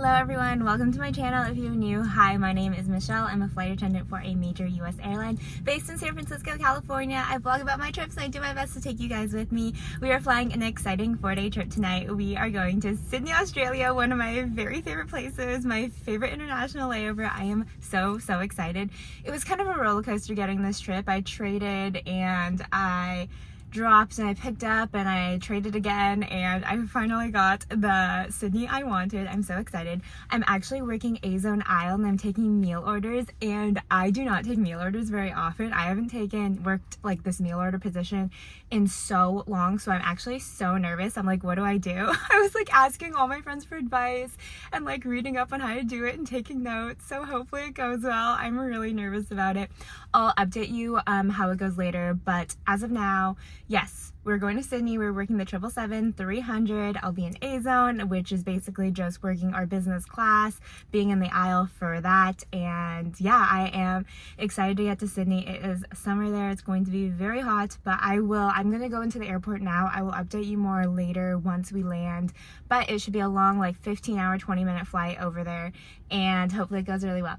Hello everyone, welcome to my channel. If you're new, hi, my name is Michelle. I'm a flight attendant for a major US airline based in San Francisco, California. I vlog about my trips and I do my best to take you guys with me. We are flying an exciting 4-day trip tonight. We are going to Sydney, Australia, one of my very favorite places, my favorite international layover. I am so excited. It was kind of a roller coaster getting this trip. I traded and I dropped and I picked up and I traded again and I finally got the Sydney I wanted. I'm so excited. I'm actually working A zone aisle and I'm taking meal orders, and I do not take meal orders very often. I haven't worked like this meal order position in so long, so I'm actually so nervous. I'm like, what do I do? I was like asking all my friends for advice and like reading up on how to do it and taking notes, so hopefully it goes well. I'm really nervous about it. I'll update you how it goes later, but as of now, yes, we're going to Sydney. We're working the 777-300. I'll be in A zone, which is basically just working our business class, being in the aisle for that. And yeah, I am excited to get to Sydney. It is summer there. It's going to be very hot, but I'm going to go into the airport now. I will update you more later once we land, but it should be a long, like 15-hour, 20-minute flight over there, and hopefully it goes really well.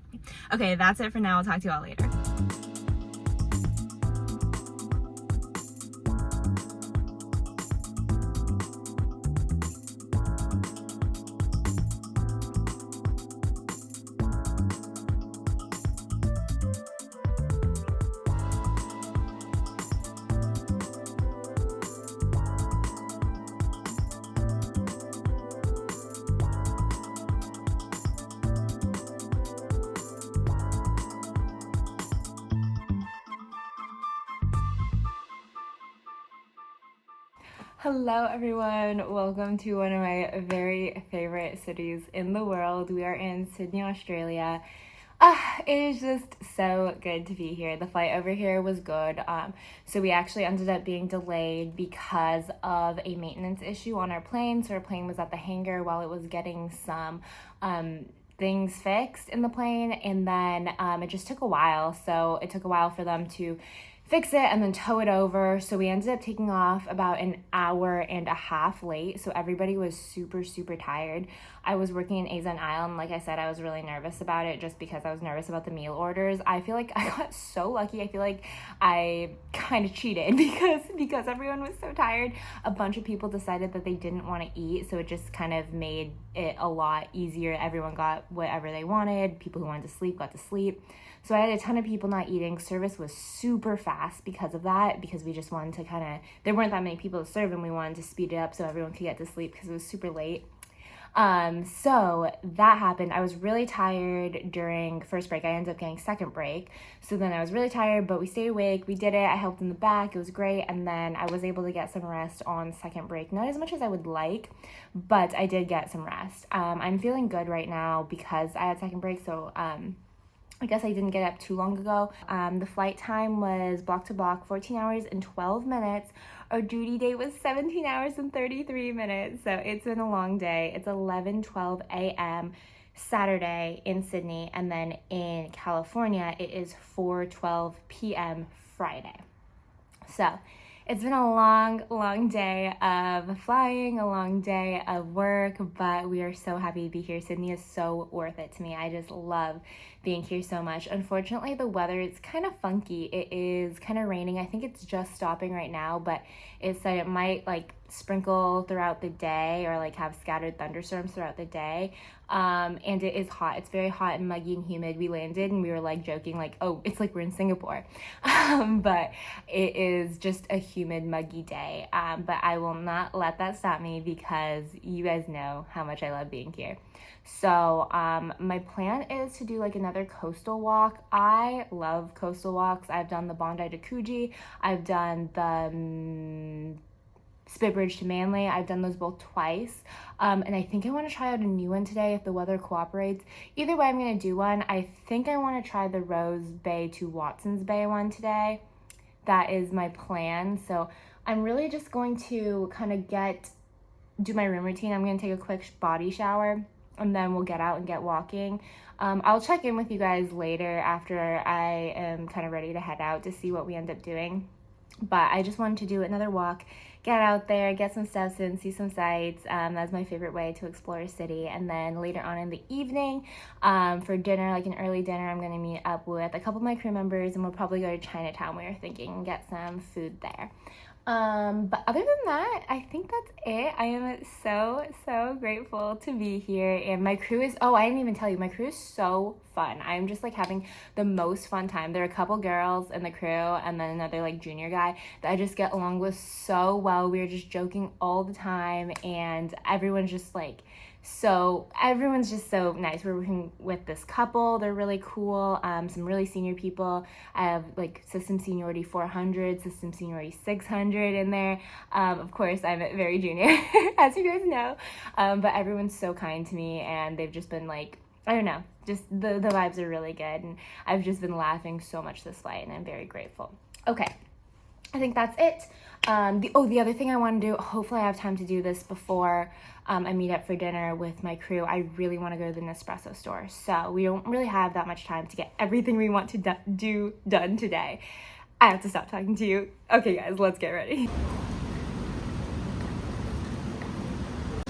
Okay, that's it for now. I'll talk to you all later. Hello everyone, welcome to one of my very favorite cities in the world. We are in Sydney, Australia. It is just so good to be here. The flight over here was good. So we actually ended up being delayed because of a maintenance issue on our plane. So our plane was at the hangar while it was getting some things fixed in the plane, and then it just took a while. So it took a while for them to fix it and then tow it over. So we ended up taking off about an hour and a half late. So everybody was super tired. I was working in A zone aisle, and like I said, I was really nervous about it just because I was nervous about the meal orders. I feel like I got so lucky. I feel like I kind of cheated because everyone was so tired. A bunch of people decided that they didn't want to eat, so it just kind of made it a lot easier. Everyone got whatever they wanted. People who wanted to sleep got to sleep. So I had a ton of people not eating. Service was super fast because of that, because we just wanted to there weren't that many people to serve, and we wanted to speed it up so everyone could get to sleep because it was super late. So that happened. I was really tired during first break. I ended up getting second break. So then I was really tired, but we stayed awake. We did it. I helped in the back. It was great. And then I was able to get some rest on second break. Not as much as I would like, but I did get some rest. I'm feeling good right now because I had second break. So, I guess I didn't get up too long ago. The flight time was block to block, 14 hours and 12 minutes. Our duty date was 17 hours and 33 minutes. So it's been a long day. It's 11:12 a.m. Saturday in Sydney, and then in California, it is 4:12 p.m. Friday. So it's been a long day of flying, a long day of work, but we are so happy to be here. Sydney is so worth it to me. I just love being here so much. Unfortunately, the weather is kind of funky. It is kind of raining. I think it's just stopping right now, but it said it might like sprinkle throughout the day or like have scattered thunderstorms throughout the day. And it is hot. It's very hot and muggy and humid. We landed and we were like joking like, oh, it's like we're in Singapore. But it is just a humid, muggy day. But I will not let that stop me because you guys know how much I love being here. So my plan is to do like another coastal walk. I love coastal walks. I've done the Bondi to Coogee. I've done the Spitbridge to Manly. I've done those both twice. And I think I want to try out a new one today if the weather cooperates. Either way, I'm going to do one. I think I want to try the Rose Bay to Watson's Bay one today. That is my plan. So I'm really just going to kind of do my room routine. I'm going to take a quick body shower, and then we'll get out and get walking. I'll check in with you guys later after I am kind of ready to head out to see what we end up doing. But I just wanted to do another walk, get out there, get some steps in, see some sights. That's my favorite way to explore a city. And then later on in the evening, for dinner, like an early dinner, I'm going to meet up with a couple of my crew members, and we'll probably go to Chinatown, we were thinking, and get some food there. But other than that, I think that's it. I am so grateful to be here. And my crew is, I didn't even tell you, my crew is so fun. I'm just like having the most fun time. There are a couple girls in the crew and then another like junior guy that I just get along with so well. We are just joking all the time, and everyone's just just so nice. We're working with this couple. They're really cool. Some really senior people. I have like system seniority 400, system seniority 600 in there. Of course, I'm very junior, as you guys know. But everyone's so kind to me, and they've just been like, I don't know, just the vibes are really good, and I've just been laughing so much this flight, and I'm very grateful. Okay, I think that's it. The other thing I want to do, hopefully I have time to do this before I meet up for dinner with my crew. I really want to go to the Nespresso store, so we don't really have that much time to get everything we want to do done today. I have to stop talking to you. Okay guys, let's get ready.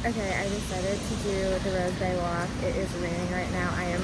Okay, I decided to do the Rose Bay walk. It is raining right now. I am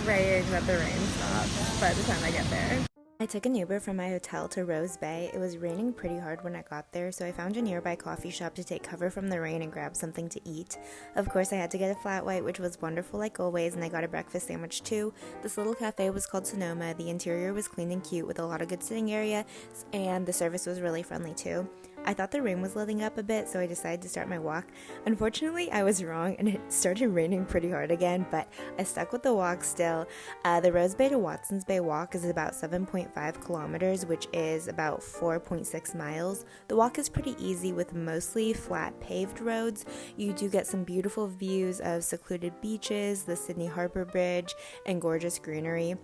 praying that the rain stops by the time I get there. I took an Uber from my hotel to Rose Bay. It was raining pretty hard when I got there, so I found a nearby coffee shop to take cover from the rain and grab something to eat. Of course, I had to get a flat white, which was wonderful like always, and I got a breakfast sandwich too. This little cafe was called Sonoma. The interior was clean and cute with a lot of good sitting area, and the service was really friendly too. I thought the rain was letting up a bit, so I decided to start my walk. Unfortunately, I was wrong, and it started raining pretty hard again, but I stuck with the walk still. The Rose Bay to Watson's Bay walk is about 7.5 kilometers, which is about 4.6 miles. The walk is pretty easy with mostly flat paved roads. You do get some beautiful views of secluded beaches, the Sydney Harbour Bridge, and gorgeous greenery.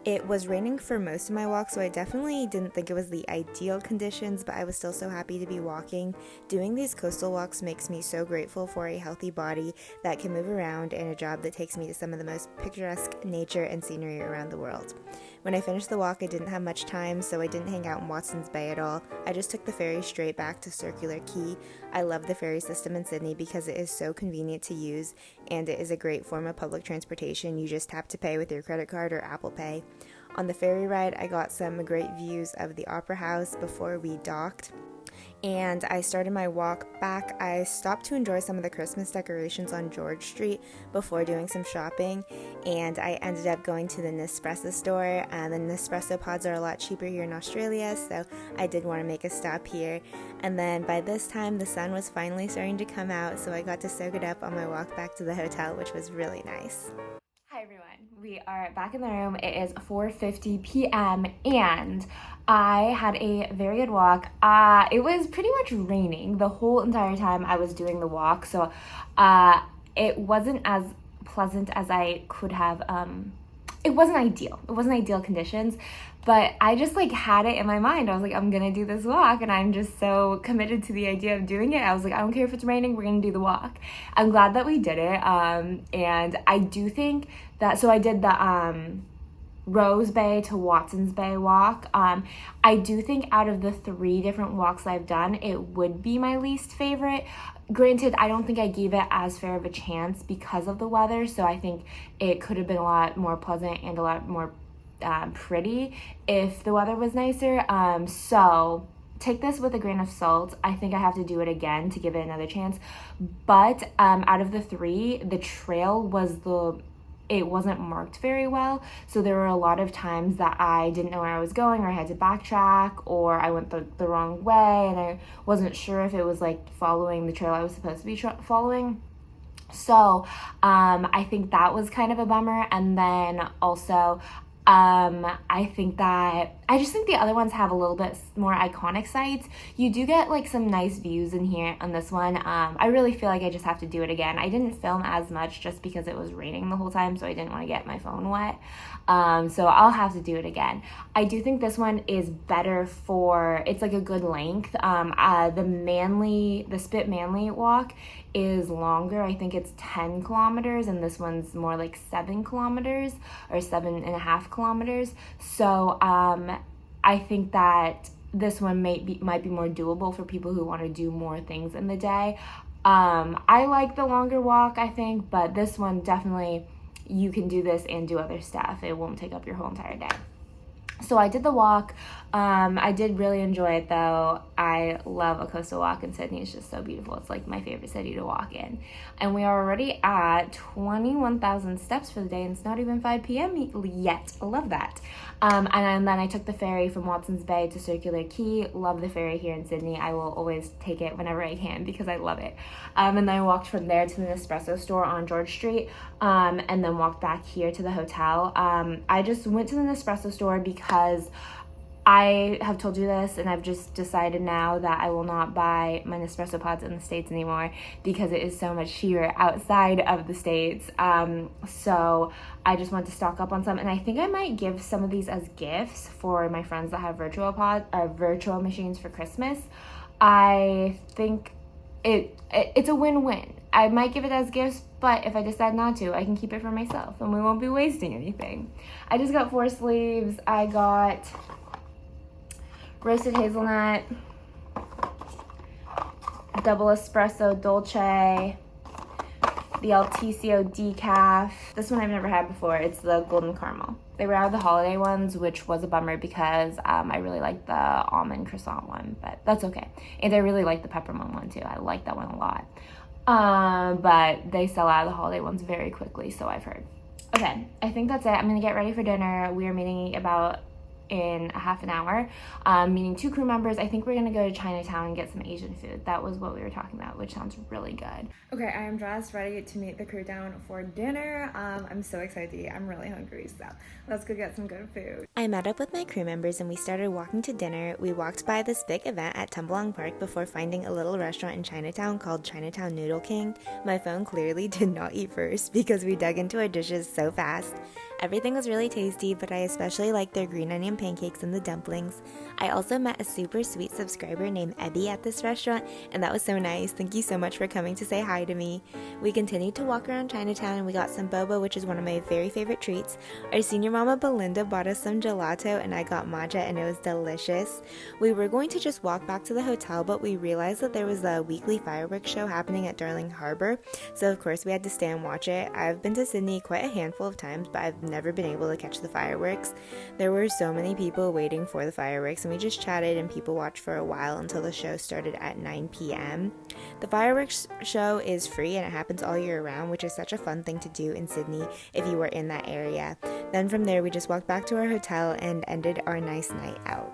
It was raining for most of my walk, so I definitely didn't think it was the ideal conditions, but I was still so happy to be walking. Doing these coastal walks makes me so grateful for a healthy body that can move around and a job that takes me to some of the most picturesque nature and scenery around the world. When I finished the walk, I didn't have much time, so I didn't hang out in Watson's Bay at all. I just took the ferry straight back to Circular Quay. I love the ferry system in Sydney because it is so convenient to use, and it is a great form of public transportation. You just have to pay with your credit card or Apple Pay. On the ferry ride, I got some great views of the Opera House before we docked, and I started my walk back. I stopped to enjoy some of the Christmas decorations on George Street before doing some shopping, and I ended up going to the Nespresso store. The Nespresso pods are a lot cheaper here in Australia, so I did want to make a stop here. And then by this time, the sun was finally starting to come out, so I got to soak it up on my walk back to the hotel, which was really nice. Hi everyone, we are back in the room. It is 4:50 p.m. and I had a very good walk. It was pretty much raining the whole entire time I was doing the walk, so it wasn't as pleasant as I could have. It wasn't ideal. It wasn't ideal conditions, but I just like had it in my mind. I was like, I'm gonna do this walk, and I'm just so committed to the idea of doing it. I was like, I don't care if it's raining, we're gonna do the walk. I'm glad that we did it, and I do think that, so I did the Rose Bay to Watson's Bay walk. I do think out of the 3 different walks I've done, it would be my least favorite. Granted, I don't think I gave it as fair of a chance because of the weather, so I think it could have been a lot more pleasant and a lot more pretty if the weather was nicer. So take this with a grain of salt. I think I have to do it again to give it another chance. But out of the 3, the trail it wasn't marked very well, so there were a lot of times that I didn't know where I was going, or I had to backtrack, or I went the wrong way, and I wasn't sure if it was like following the trail I was supposed to be following. So I think that was kind of a bummer. And then also I just think the other ones have a little bit more iconic sites. You do get like some nice views in here on this one. I really feel like I just have to do it again. I didn't film as much just because it was raining the whole time, so I didn't want to get my phone wet. So I'll have to do it again. I do think this one is better it's like a good length. The Spit Manly walk is longer. I think it's 10 kilometers, and this one's more like 7 kilometers or 7.5 kilometers. So I think that this one might be more doable for people who want to do more things in the day. I like the longer walk, I think, but this one definitely, you can do this and do other stuff. It won't take up your whole entire day. So I did the walk. I did really enjoy it though. I love a coastal walk in Sydney. It's just so beautiful. It's like my favorite city to walk in. And we are already at 21,000 steps for the day, and it's not even 5 p.m. yet. I love that. And then I took the ferry from Watson's Bay to Circular Quay. Love the ferry here in Sydney. I will always take it whenever I can because I love it. And then I walked from there to the Nespresso store on George Street, and then walked back here to the hotel. I just went to the Nespresso store because I have told you this, and I've just decided now that I will not buy my Nespresso pods in the States anymore because it is so much cheaper outside of the States. So I just want to stock up on some, and I think I might give some of these as gifts for my friends that have virtual machines for Christmas. I think it's a win-win. I might give it as gifts, but if I decide not to, I can keep it for myself and we won't be wasting anything. I just got 4 sleeves. I got roasted hazelnut, double espresso dolce, the Altisio decaf. This one I've never had before. It's the golden caramel. They were out of the holiday ones, which was a bummer because I really like the almond croissant one, but that's okay. And I really like the peppermint one too. I like that one a lot. But they sell out of the holiday ones very quickly, so I've heard. Okay, I think that's it. I'm gonna get ready for dinner. We are meeting about in a half an hour, meeting 2 crew members. I think we're gonna go to Chinatown and get some Asian food. That was what we were talking about, which sounds really good. Okay, I am dressed, ready to meet the crew down for dinner. I'm so excited to eat. I'm really hungry, so let's go get some good food. I met up with my crew members and we started walking to dinner. We walked by this big event at Tumbalong Park before finding a little restaurant in Chinatown called Chinatown Noodle King. My phone clearly did not eat first because we dug into our dishes so fast. Everything was really tasty, but I especially liked their green onion pancakes and the dumplings. I also met a super sweet subscriber named Ebby at this restaurant, and that was so nice. Thank you so much for coming to say hi to me. We continued to walk around Chinatown and we got some boba, which is one of my very favorite treats. Our senior mama Belinda bought us some gelato and I got matcha and it was delicious. We were going to just walk back to the hotel, but we realized that there was a weekly fireworks show happening at Darling Harbor, so of course we had to stay and watch it. I've been to Sydney quite a handful of times, but I've never been able to catch the fireworks. There were so many people waiting for the fireworks and we just chatted and people watched for a while until the show started at 9 p.m. The fireworks show is free and it happens all year round, which is such a fun thing to do in Sydney if you were in that area. Then from there we just walked back to our hotel and ended our nice night out.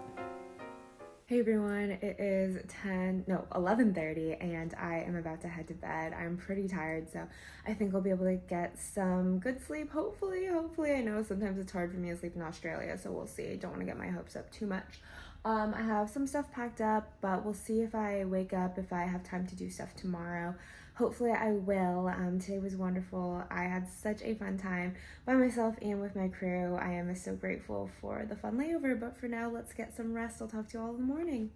Hey everyone, it is 11:30 and I am about to head to bed. I'm pretty tired, so I think I'll be able to get some good sleep, hopefully. I know sometimes it's hard for me to sleep in Australia, so we'll see. I don't want to get my hopes up too much. I have some stuff packed up, but we'll see if I wake up, if I have time to do stuff tomorrow. Hopefully I will. Today was wonderful. I had such a fun time by myself and with my crew. I am so grateful for the fun layover, but for now, let's get some rest. I'll talk to you all in the morning.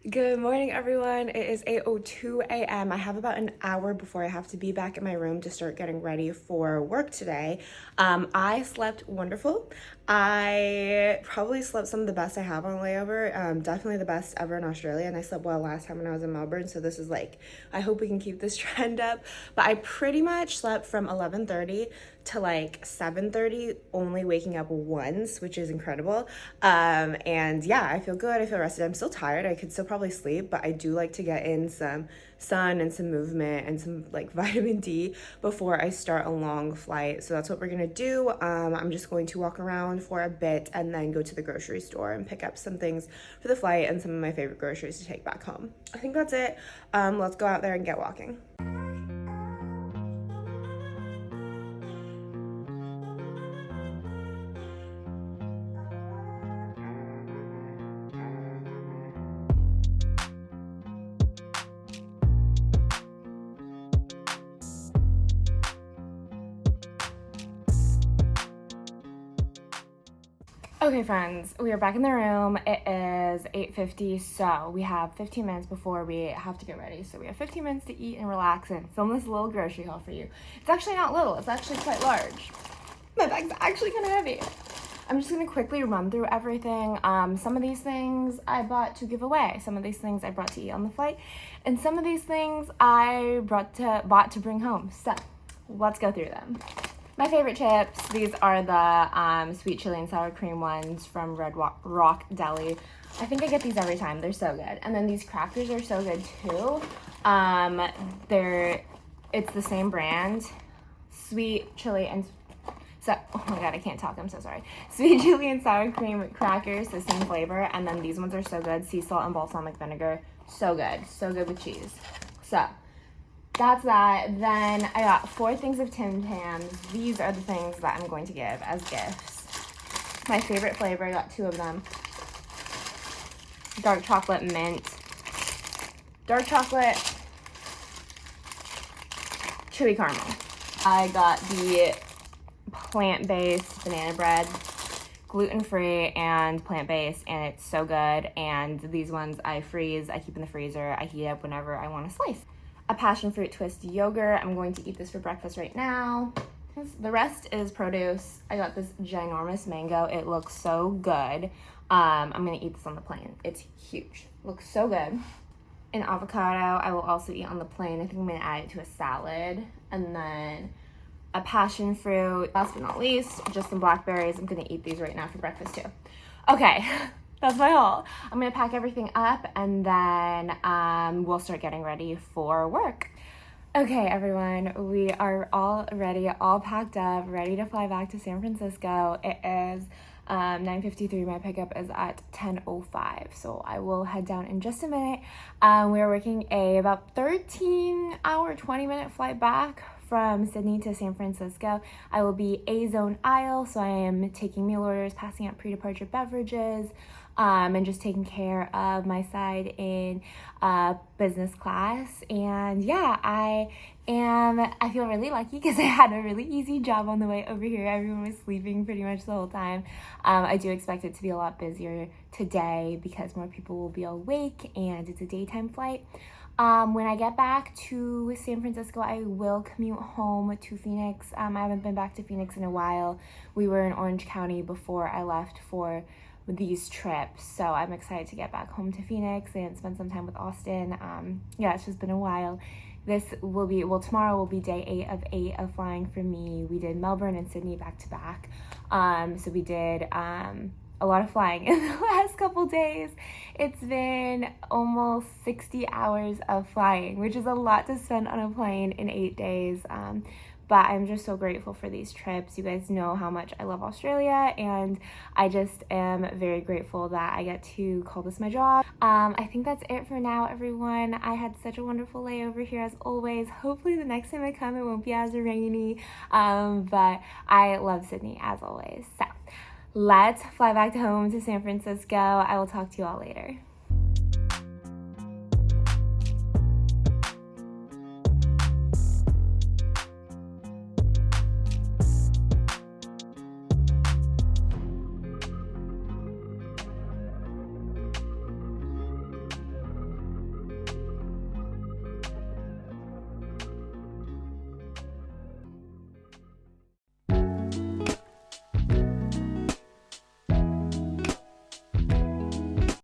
Good morning, everyone. It is 8:02 a.m. I have about an hour before I have to be back in my room to start getting ready for work today. I slept wonderful. I probably slept some of the best I have on layover. Definitely the best ever in Australia, and I slept well last time when I was in Melbourne, so this is like, I hope we can keep this trend up. But I pretty much slept from 11:30 to like 7:30, only waking up once, which is incredible. And yeah, I feel good. I feel rested. I'm still tired. I could still probably sleep, but I do like to get in some sun and some movement and some like vitamin D before I start a long flight. So that's what we're gonna do. I'm just going to walk around for a bit and then go to the grocery store and pick up some things for the flight and some of my favorite groceries to take back home. I think that's it. Let's go out there and get walking. Okay, friends, we are back in the room. It is 8:50, so we have 15 minutes before we have to get ready. So we have 15 minutes to eat and relax and film this little grocery haul for you. It's actually not little, it's actually quite large. My bag's actually kind of heavy. I'm just gonna quickly run through everything. Some of these things I bought to give away. Some of these things I brought to eat on the flight. And some of these things I bought to bring home. So let's go through them. My favorite chips, these are the sweet chili and sour cream ones from Red Rock Deli. I think I get these every time. They're so good. And then these crackers are so good too. It's the same brand. Sweet chili and oh my god, I can't talk. I'm so sorry. Sweet chili and sour cream crackers, the same flavor. And then these ones are so good. Sea salt and balsamic vinegar. So good. So good with cheese. So that's that. Then I got 4 things of Tim Tams. These are the things that I'm going to give as gifts. My favorite flavor, I got 2 of them. Dark chocolate mint. Dark chocolate chewy caramel. I got the plant-based banana bread, gluten-free and plant-based, and it's so good. And these ones I freeze, I keep in the freezer, I heat up whenever I want a slice. A passion fruit twist yogurt. I'm going to eat this for breakfast right now. The rest is produce. I got this ginormous mango. It looks so good. I'm gonna eat this on the plane. It's huge. Looks so good. An avocado I will also eat on the plane. I think I'm gonna add it to a salad. And then a passion fruit. Last but not least, just some blackberries. I'm gonna eat these right now for breakfast too. Okay. That's my haul. I'm gonna pack everything up and then we'll start getting ready for work. Okay, everyone, we are all ready, all packed up, ready to fly back to San Francisco. It is 9:53. My pickup is at 10:05, so I will head down in just a minute. We are working about 13-hour, 20-minute flight back from Sydney to San Francisco. I will be A-zone aisle, so I am taking meal orders, passing out pre-departure beverages, and just taking care of my side in business class. And yeah, I feel really lucky because I had a really easy job on the way over here. Everyone was sleeping pretty much the whole time. I do expect it to be a lot busier today because more people will be awake and it's a daytime flight. When I get back to San Francisco, I will commute home to Phoenix. I haven't been back to Phoenix in a while. We were in Orange County before I left for these trips, so I'm excited to get back home to Phoenix and spend some time with Austin. Yeah, it's just been a while. Tomorrow will be day 8 of 8 of flying for me. We did Melbourne and Sydney back to back. So we did a lot of flying in the last couple days. It's been almost 60 hours of flying, which is a lot to spend on a plane in 8 days. But I'm just so grateful for these trips. You guys know how much I love Australia, and I just am very grateful that I get to call this my job. I think that's it for now, everyone. I had such a wonderful layover here as always. Hopefully the next time I come, it won't be as rainy. But I love Sydney as always. So let's fly back home to San Francisco. I will talk to you all later.